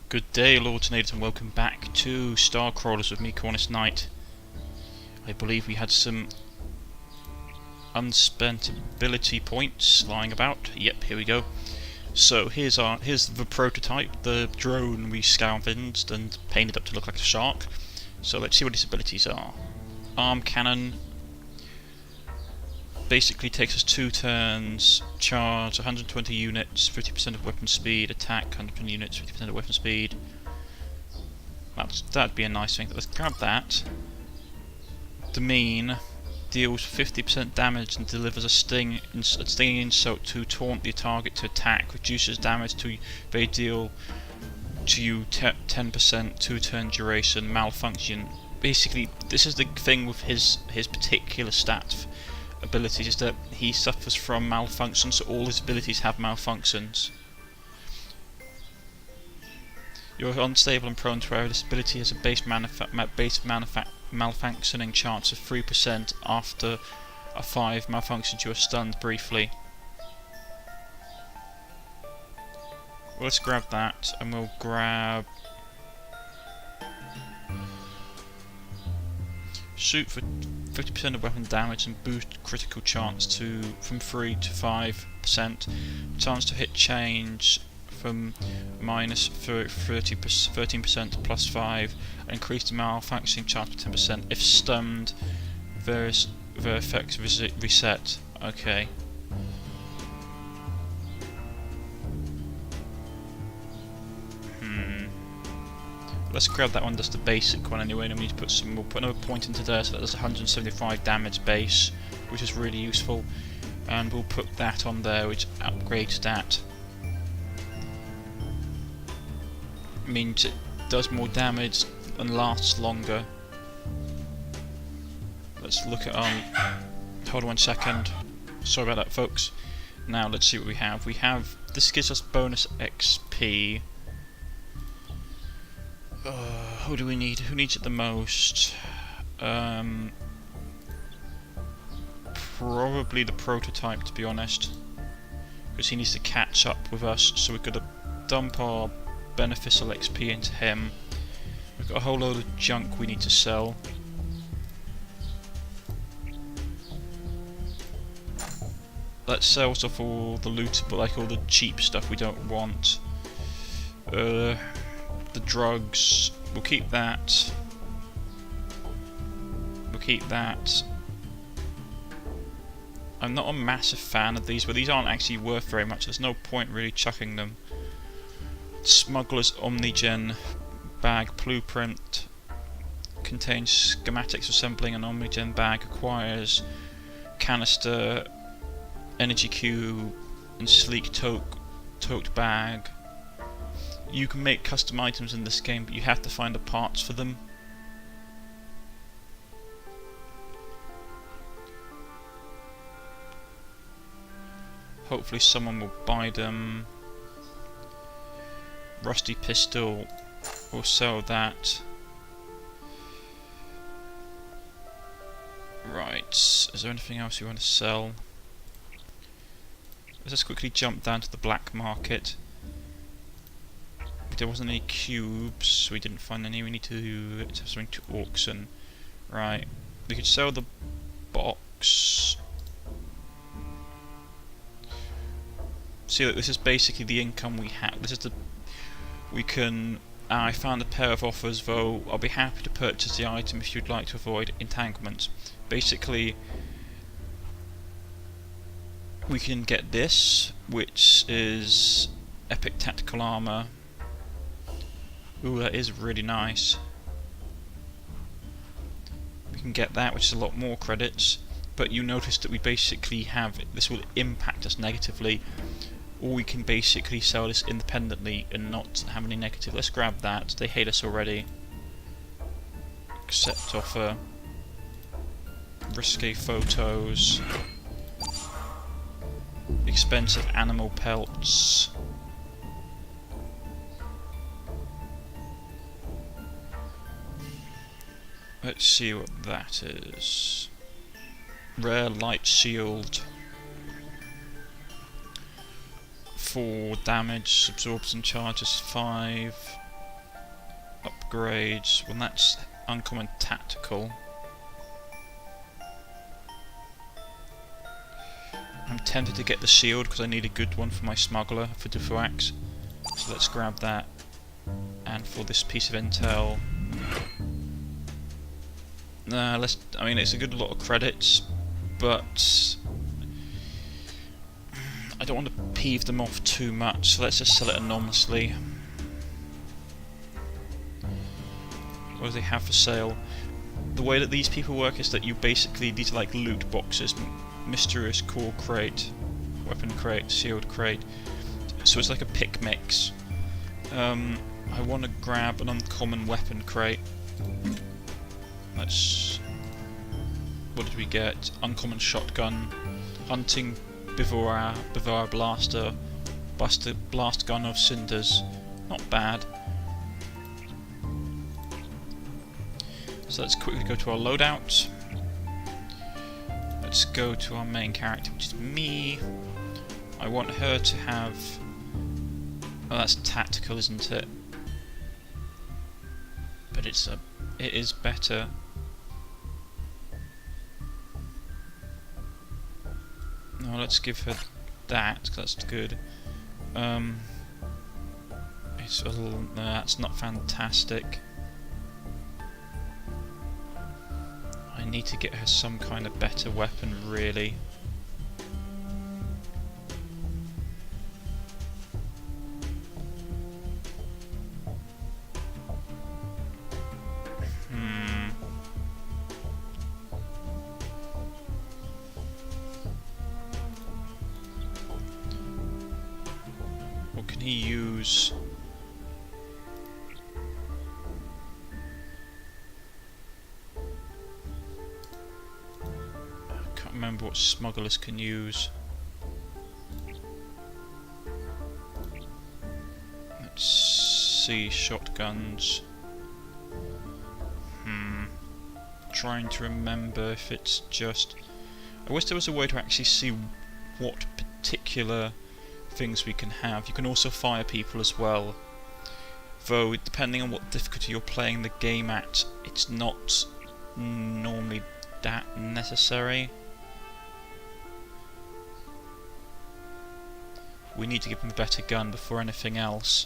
Good day, Lordinators, and welcome back to StarCrawlers with me, Cornish-Knight. I believe we had some unspent ability points lying about. Yep, here we go. So here's the prototype, the drone we scavenged and painted up to look like a shark. So let's see what his abilities are. Arm cannon basically takes us 2 turns, charge 120 units, 50% of weapon speed, attack 120 units, 50% of weapon speed. That'd be a nice thing. Let's grab that. Demean deals 50% damage and delivers a stinging insult to taunt the target to attack, reduces damage to they deal to you 10%, 2-turn duration, malfunction. Basically, this is the thing with his particular stat abilities, is that he suffers from malfunction, so all his abilities have malfunctions. You're unstable and prone to error. This ability has a base malfunctioning chance of 3%. After a 5 malfunctions, you are stunned briefly. Well, let's grab that, and we'll grab shoot for 50% of weapon damage and boost critical chance from 3 to 5%. Chance to hit change from minus 13% to plus 5. Increased malfunctioning chance by 10%. If stunned, their effects reset. Okay. Let's grab that one, just the basic one anyway, and we need to put some. We'll put another point into there so that there's 175 damage base, which is really useful, and we'll put that on there, which upgrades that. Means it does more damage and lasts longer. Let's look at hold on 1 second. Sorry about that, folks. Now let's see what we have. This gives us bonus XP. Who do we need? Who needs it the most? Probably the prototype, to be honest, because he needs to catch up with us. So we're gonna dump our beneficial XP into him. We've got a whole load of junk we need to sell. Let's sell off all the loot, but like all the cheap stuff we don't want. The drugs, we'll keep that. We'll keep that. I'm not a massive fan of these, but these aren't actually worth very much. There's no point really chucking them. Smuggler's Omnigen bag blueprint contains schematics assembling an Omnigen bag, acquires canister, energy cube, and sleek tote bag. You can make custom items in this game, but you have to find the parts for them. Hopefully someone will buy them. Rusty pistol, we'll sell that. Right, is there anything else you want to sell? Let's just quickly jump down to the black market. There wasn't any cubes, so we didn't find any. We need to have something to auction. Right, we could sell the box. See, look, this is basically the income we have. This is the I found a pair of offers, though. I'll be happy to purchase the item if you'd like to avoid entanglement. Basically, we can get this, which is epic tactical armor. Ooh, that is really nice. We can get that, which is a lot more credits, but you notice that we basically have, this will impact us negatively, or we can basically sell this independently and not have any negative. Let's grab that, they hate us already. Accept offer. Risque photos. Expensive animal pelts. Let's see what that is. Rare light shield. 4 damage, absorbs and charges 5. Upgrades. Well, that's uncommon tactical. I'm tempted to get the shield because I need a good one for my smuggler for Dufuax. So let's grab that. And for this piece of intel, I mean, it's a good lot of credits, but I don't want to peeve them off too much, so let's just sell it anonymously. What do they have for sale? The way that these people work is that you basically, these are like loot boxes, mysterious core crate, weapon crate, sealed crate, so it's like a pick mix. I want to grab an uncommon weapon crate. Let's... what did we get? Uncommon shotgun, hunting Bivora blaster, blast gun of cinders. Not bad. So let's quickly go to our loadout. Let's go to our main character, which is me. I want her to have... oh, that's tactical, isn't it? But it is better. No, let's give her that, 'cause that's good. It's a little... no, that's not fantastic. I need to get her some kind of better weapon, really. What can he use? I can't remember what smugglers can use. Let's see, shotguns. Trying to remember if it's just... I wish there was a way to actually see what particular things we can have. You can also fire people as well, though depending on what difficulty you're playing the game at, it's not normally that necessary. We need to give him a better gun before anything else,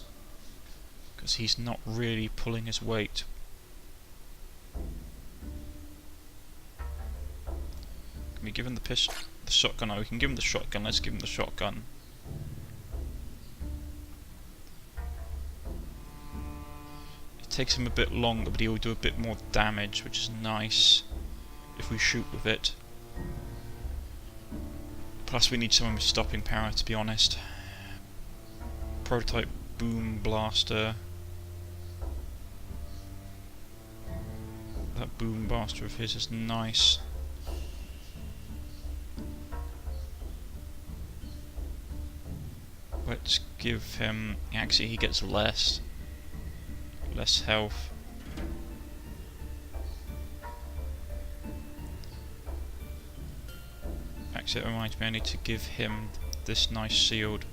because he's not really pulling his weight. Can we give him the shotgun? No, we can give him the shotgun. Let's give him the shotgun. It takes him a bit longer, but he will do a bit more damage, which is nice if we shoot with it. Plus we need someone with stopping power, to be honest. Prototype boom blaster. That boom blaster of his is nice. Let's give him... actually he gets less health. Actually, it reminds me I need to give him this nice shield.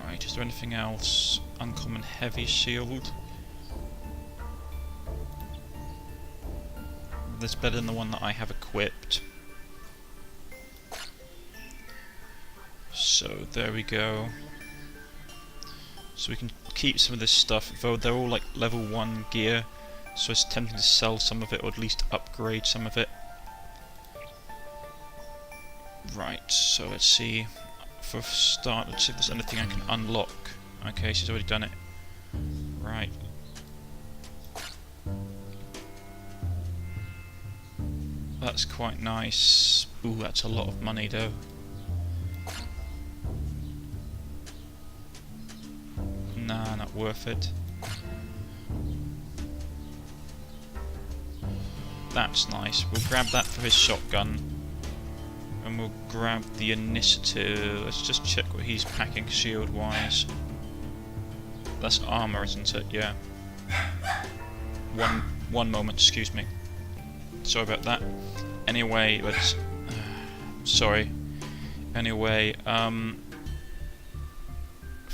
Right, is there anything else? Uncommon heavy shield. That's better than the one that I have equipped. So there we go. So we can keep some of this stuff, though they're all like level 1 gear, so it's tempting to sell some of it, or at least upgrade some of it. Right, so let's see. For a start, let's see if there's anything I can unlock. Okay, she's already done it. Right. That's quite nice. Ooh, that's a lot of money though. Nah, not worth it. That's nice. We'll grab that for his shotgun. And we'll grab the initiative. Let's just check what he's packing shield-wise. That's armor, isn't it? Yeah. One moment, excuse me. Sorry about that. Anyway, let's...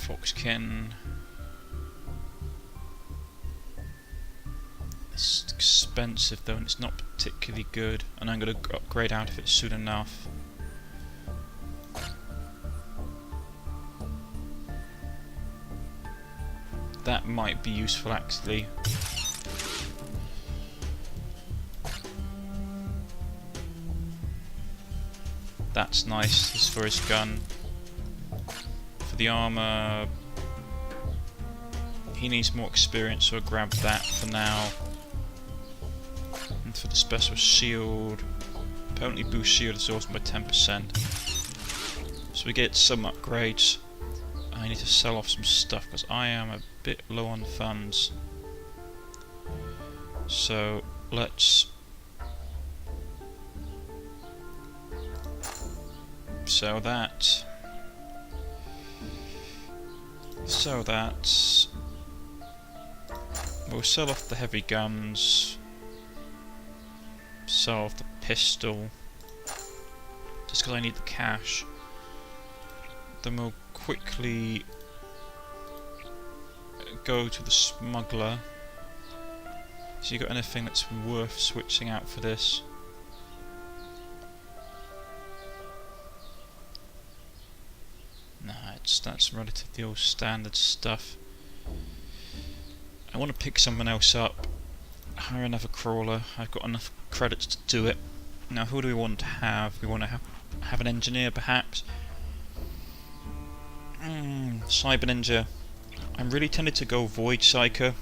Foxkin. It's expensive though, and it's not particularly good, and I'm going to upgrade out of it soon enough. That might be useful actually. That's nice, this is for his gun. For the armour, he needs more experience, so I'll grab that for now. And for the special shield, apparently boost shield absorption by 10%. So we get some upgrades. I need to sell off some stuff because I am a bit low on funds. So let's sell that. So that we'll sell off the heavy guns, sell off the pistol, just because I need the cash. Then we'll quickly go to the Smuggler. So you got anything that's worth switching out for this? Nah, that's relatively all standard stuff. I want to pick someone else up, hire another crawler. I've got enough credits to do it. Now who do we want to have? We want to have an engineer perhaps? Cyber Ninja. I'm really tempted to go Void Psyker.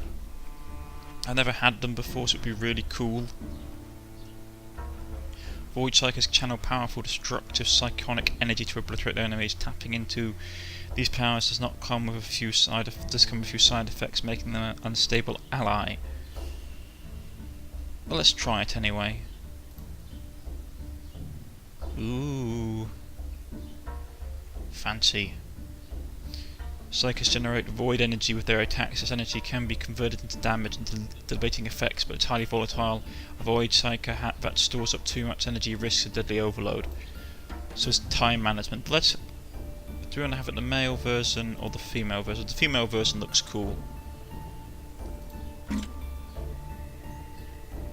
I've never had them before, so it'd be really cool. Void Psykers channel powerful, destructive, psychonic energy to obliterate their enemies. Tapping into these powers does come with a few side effects, making them an unstable ally. Well, let's try it anyway. Ooh, fancy. Psykers generate void energy with their attacks. This energy can be converted into damage and debating effects, but it's highly volatile. A void psyker that stores up too much energy risks a deadly overload. So it's time management. Do we want to have it the male version or the female version? The female version looks cool.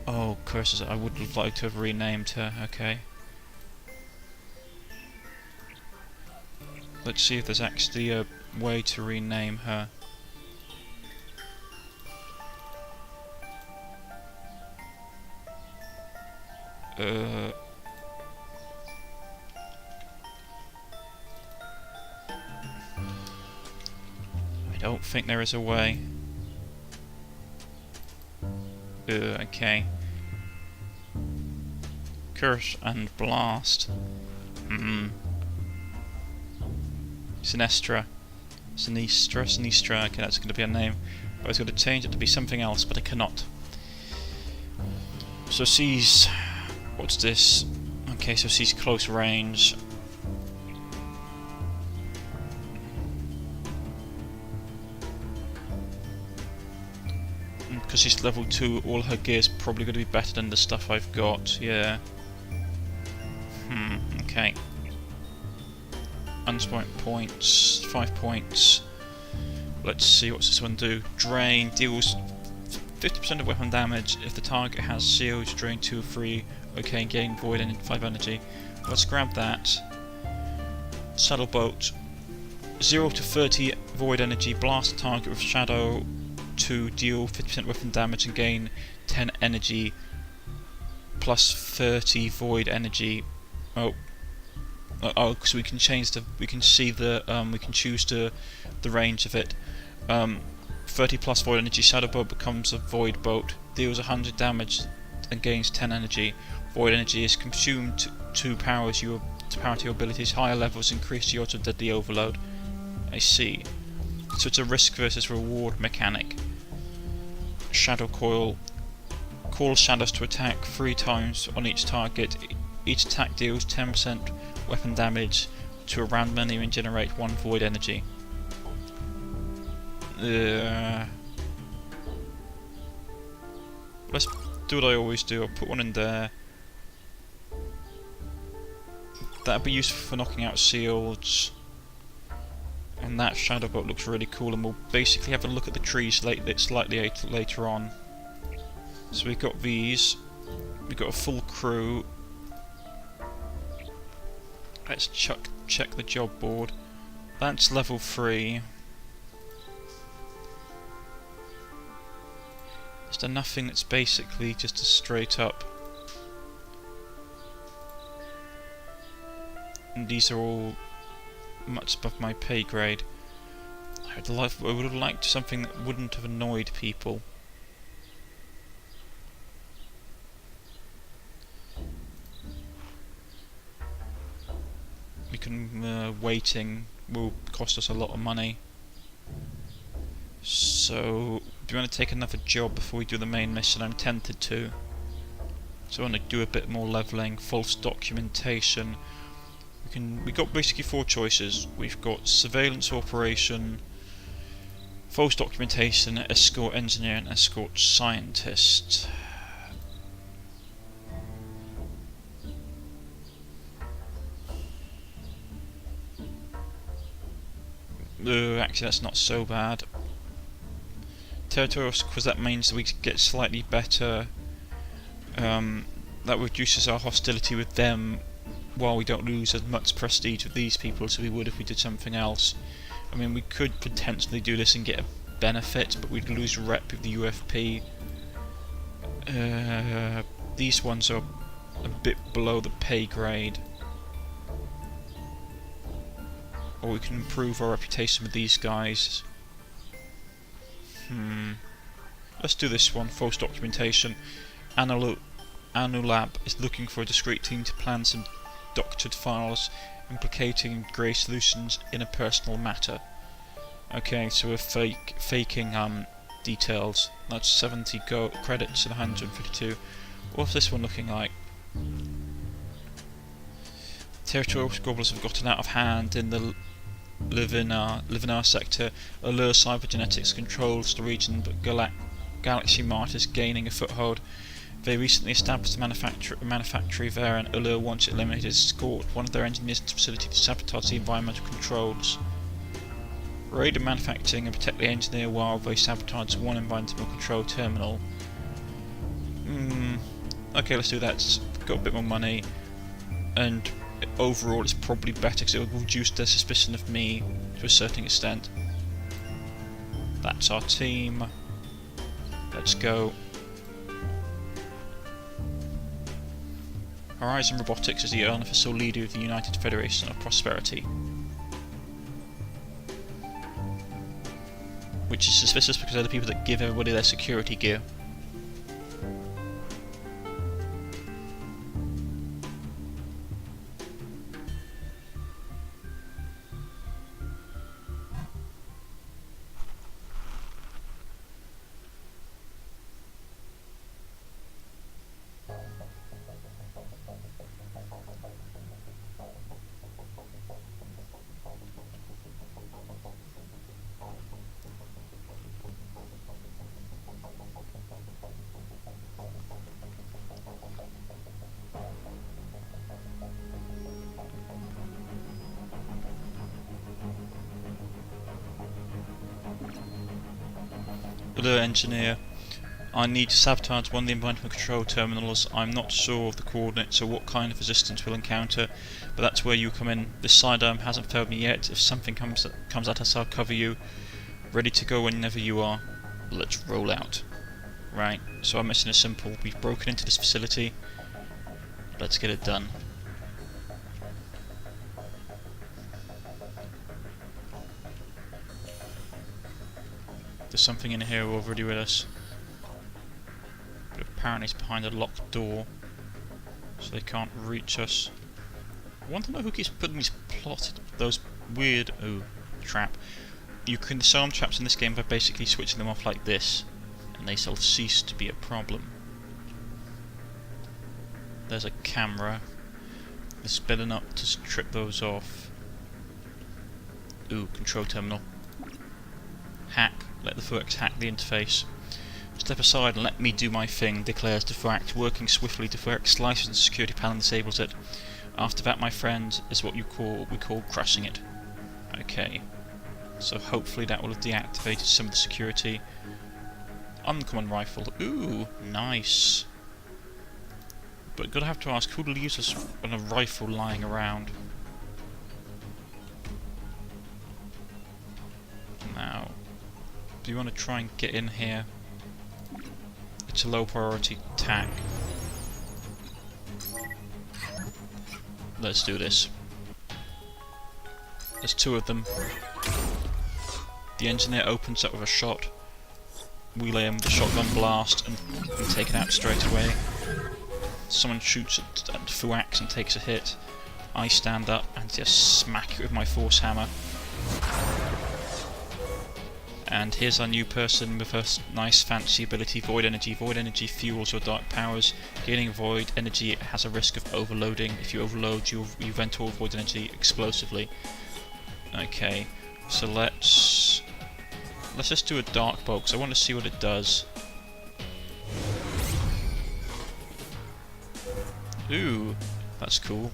Oh, curses! I would have liked to have renamed her. Okay. Let's see if there's actually a way to rename her. I don't think there is a way. Okay. Curse and Blast. Sinistra. Okay, that's going to be a name. But I was going to change it to be something else, but I cannot. So she's... what's this? Okay, so she's close range. Because she's level 2, all her gear's probably going to be better than the stuff I've got, yeah. Okay. Unspent points, 5 points. Let's see, what's this one do? Drain, deals 50% of weapon damage if the target has shields, drain 2 or 3. Okay, gain void and 5 energy. Let's grab that. Saddle bolt, 0 to 30 void energy, blast target with shadow to deal 50% weapon damage and gain 10 energy plus 30 void energy. Oh, so we can change the, we can see the, we can choose the range of it. 30 plus void energy, shadow bolt becomes a void bolt, deals 100 damage and gains 10 energy. Void energy is consumed to power to your abilities. Higher levels increase the odds of deadly overload. I see. So it's a risk versus reward mechanic. Shadow coil. Call shadows to attack 3 times on each target. Each attack deals 10% weapon damage to a random enemy and generate 1 void energy. Let's do what I always do. I'll put one in there. That'd be useful for knocking out shields. And And that shadow boat looks really cool, and we'll basically have a look at the trees slightly later on. So we've got these, we've got a full crew. Let's check the job board. That's level 3. Is there nothing that's basically just a straight up? And these are all much above my pay grade. I would have liked something that wouldn't have annoyed people. We can waiting will cost us a lot of money. So, do you want to take another job before we do the main mission? I'm tempted to. So I want to do a bit more leveling, false documentation. We got basically 4 choices. We've got surveillance operation, false documentation, escort engineer, and escort scientist. Actually, that's not so bad. Territorial, because that means that we get slightly better. That reduces our hostility with them, while we don't lose as much prestige with these people as we would if we did something else. I mean, we could potentially do this and get a benefit, but we'd lose rep with the UFP. These ones are a bit below the pay grade. Or we can improve our reputation with these guys. Let's do this one, false documentation. Anulab is looking for a discrete team to plan some doctored files implicating Grey Solutions in a personal matter. Okay, so we're faking details. That's 70 credits and 152. What's this one looking like? Territorial squabbles have gotten out of hand in the Livinar sector. Allure Cybergenetics controls the region, but Galaxy Mart is gaining a foothold. They recently established a manufactory there, and Allure wants it eliminated. Escort one of their engineers into the facility to sabotage the environmental controls. Raid the manufacturing and protect the engineer while they sabotage one environmental control terminal. Okay, let's do that. It's got a bit more money, and overall it's probably better because it will reduce their suspicion of me to a certain extent. That's our team. Let's go. Horizon Robotics is the unofficial leader of the United Federation of Prosperity, which is suspicious because they're the people that give everybody their security gear. The engineer. I need to sabotage one of the environmental control terminals. I'm not sure of the coordinates or what kind of resistance we'll encounter, but that's where you come in. This sidearm hasn't failed me yet. If something comes at us, I'll cover you. Ready to go whenever you are. Let's roll out. Right, so our mission is simple. We've broken into this facility. Let's get it done. There's something in here already with us, but apparently it's behind a locked door, so they can't reach us. I want to know who keeps putting these those weird trap. You can disarm traps in this game by basically switching them off like this, and they shall cease to be a problem. There's a camera. It's better not to trip those off. Control terminal. Hack. Let the Furax hack the interface. Step aside and let me do my thing, declares the Furax, working swiftly. The Furax slices the security panel and disables it. After that, my friend, is what we call crushing it. Okay. So hopefully that will have deactivated some of the security. Uncommon rifle. Ooh, nice. But gonna have to ask, who leaves us on a rifle lying around? Now, do you want to try and get in here? It's a low priority attack. Let's do this. There's two of them. The engineer opens up with a shot. We lay him with a shotgun blast and take it out straight away. Someone shoots at Fuax and takes a hit. I stand up and just smack it with my force hammer. And here's our new person with a nice fancy ability, Void Energy. Void Energy fuels your dark powers. Gaining Void Energy has a risk of overloading. If you overload, you vent all Void Energy explosively. Okay, so let's just do a dark bolt, because I want to see what it does. Ooh, that's cool.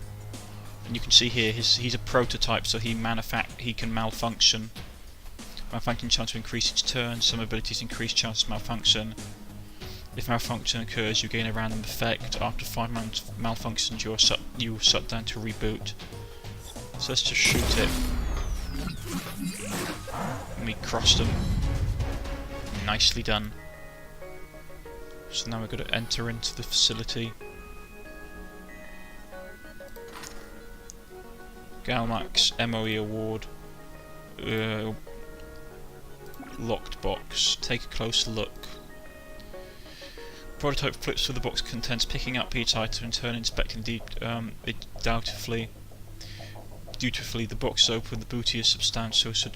And you can see here, he's a prototype, so he can malfunction. Malfunction chance to increase each turn. Some abilities increase chance of malfunction. If malfunction occurs, you gain a random effect. After 5 malfunctions, you are shut down to reboot. So let's just shoot it. And we crossed them. Nicely done. So now we've got to enter into the facility. Galmax MOE award. Locked box. Take a closer look. Prototype flips through the box contents, picking up each item in turn, inspecting it dutifully. The box is open, the booty is substantial, so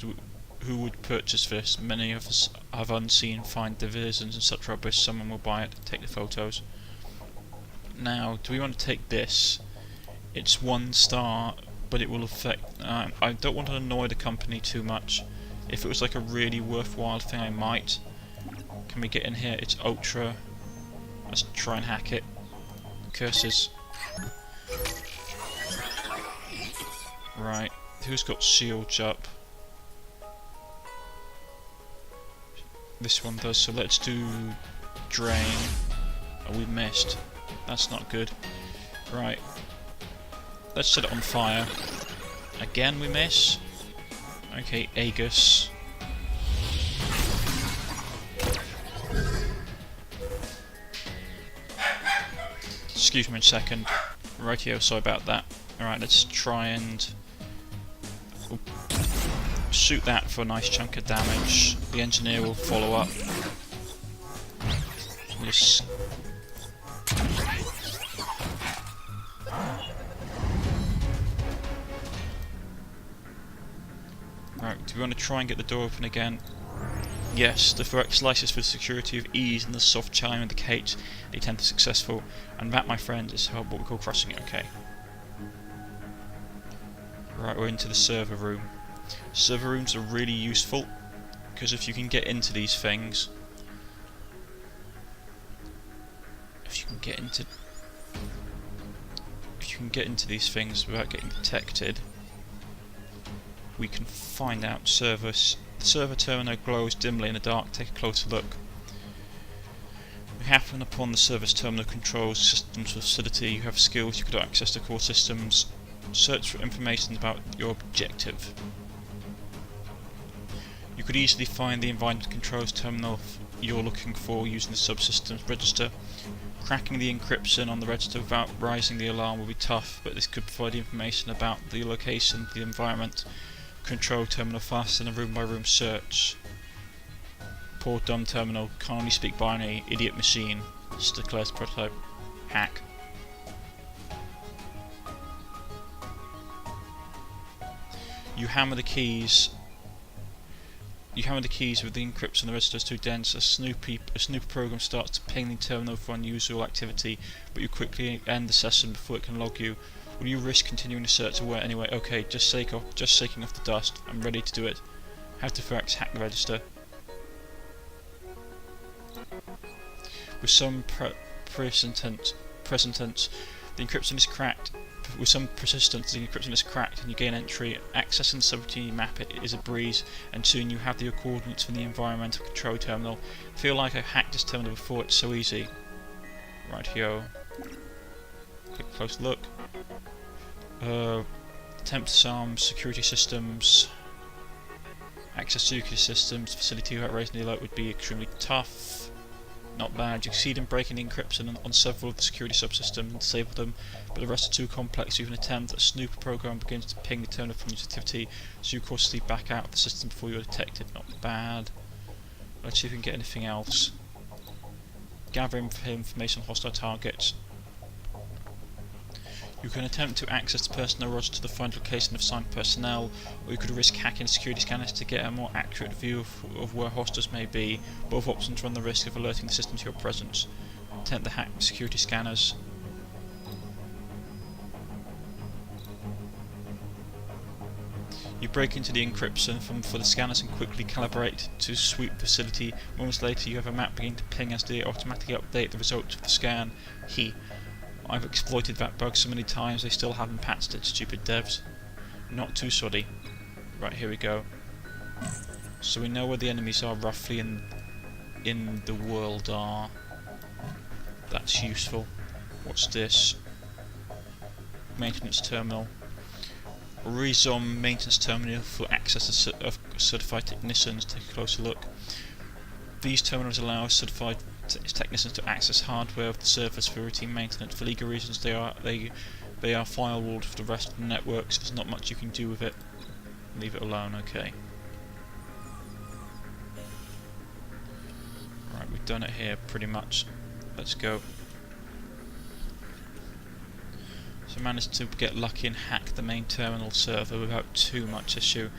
who would purchase this? Many of us have unseen fine divisions and such rubbish. Someone will buy it, take the photos. Now, do we want to take this? It's 1 star, but it will affect... I don't want to annoy the company too much. If it was like a really worthwhile thing, I might. Can we get in here? It's ultra. Let's try and hack it. Curses. Right, who's got shields up? This one does, so let's do drain. Oh, we missed. That's not good. Right. Let's set it on fire. Again we miss. Okay, Aegis. Excuse me a second. Rightio, sorry about that. Alright, let's try and shoot that for a nice chunk of damage. The engineer will follow up. Just right, do we want to try and get the door open again? Yes, the correct slices for the security of ease and the soft chime indicate the attempt is successful, and that, my friend, is what we call crossing it. Okay. Right, we're into the server room. Server rooms are really useful because if you can get into these things, if you can get into these things without getting detected, we can find out service. The server terminal glows dimly in the dark. Take a closer look. You happen upon the service terminal controls systems facility. You have skills. You could access the core systems. Search for information about your objective. You could easily find the environment controls terminal you're looking for using the subsystems register. Cracking the encryption on the register without raising the alarm will be tough, but this could provide information about the location, the environment. Control terminal faster than a room by room search. Poor dumb terminal, can't only speak binary, idiot machine. Just declares prototype. Hack. You hammer the keys. With the encryption the register is too dense. A snooper program starts to ping the terminal for unusual activity, but you quickly end the session before it can log you. Will you risk continuing the search away anyway? Okay, just shaking off the dust. I'm ready to do it. Have to first hack the register. With some present tense, the encryption is cracked. with some persistence, the encryption is cracked and you gain entry. Accessing the subroutine map is a breeze, and soon you have the coordinates from the environmental control terminal. Feel like I hacked this terminal before, it's so easy. Right here. Quick close look. Attempt disarms, security systems. Access security systems, facility without raising the alert would be extremely tough. Not bad. You succeed in breaking the encryption on several of the security subsystems and disable them, but the rest are too complex. You can attempt. A snooper program begins to ping the terminal from your activity, so you cautiously back out of the system before you're detected. Not bad. Let's see if we can get anything else. Gather information on hostile targets. You can attempt to access the personnel roster to the find location of assigned personnel, or you could risk hacking security scanners to get a more accurate view of where hostiles may be. Both options run the risk of alerting the system to your presence. Attempt to hack security scanners. You break into the encryption for the scanners and quickly calibrate to sweep the facility. Moments later you have a map begin to ping as they automatically update the results of the scan. I've exploited that bug so many times they still haven't patched it, stupid devs. Not too shoddy. Right, here we go. So we know where the enemies are roughly in the world are. That's useful. What's this? Maintenance terminal. Rezom maintenance terminal for access of certified technicians. Take a closer look. These terminals allow certified technicians to access hardware of the servers for routine maintenance. For legal reasons, they are firewalled for the rest of the network, so there's not much you can do with it. Leave it alone. Okay. Right, we've done it here pretty much. Let's go. So I managed to get lucky and hack the main terminal server without too much issue.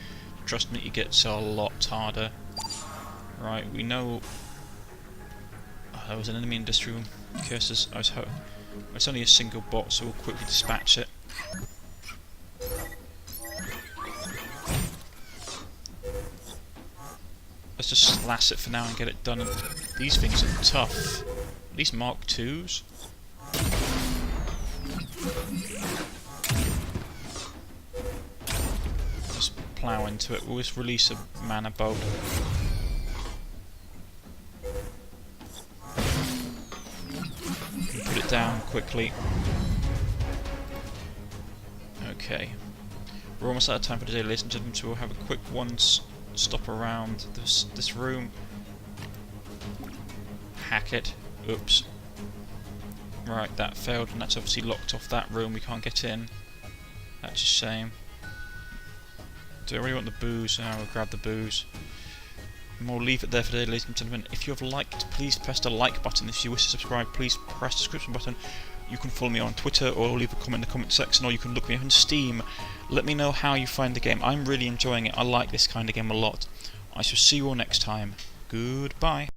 Trust me, it gets a lot harder. Right, we know there was an enemy in this room. Curses, it's only a single bot, so we'll quickly dispatch it. Let's just slash it for now and get it done. And these things are tough. These Mark IIs. Just plough into it. We'll just release a mana bolt. Put it down quickly. Okay. We're almost out of time for today, ladies and gentlemen, so we'll have a quick stop around this room. Hack it. Oops. Right, that failed, and that's obviously locked off that room. We can't get in. That's a shame. Do I really want the booze? Oh, we'll grab the booze. And we'll leave it there for today, ladies and gentlemen. If you have liked, please press the like button. If you wish to subscribe, please press the subscription button. You can follow me on Twitter, or leave a comment in the comment section, or you can look me up on Steam. Let me know how you find the game. I'm really enjoying it. I like this kind of game a lot. I shall see you all next time. Goodbye.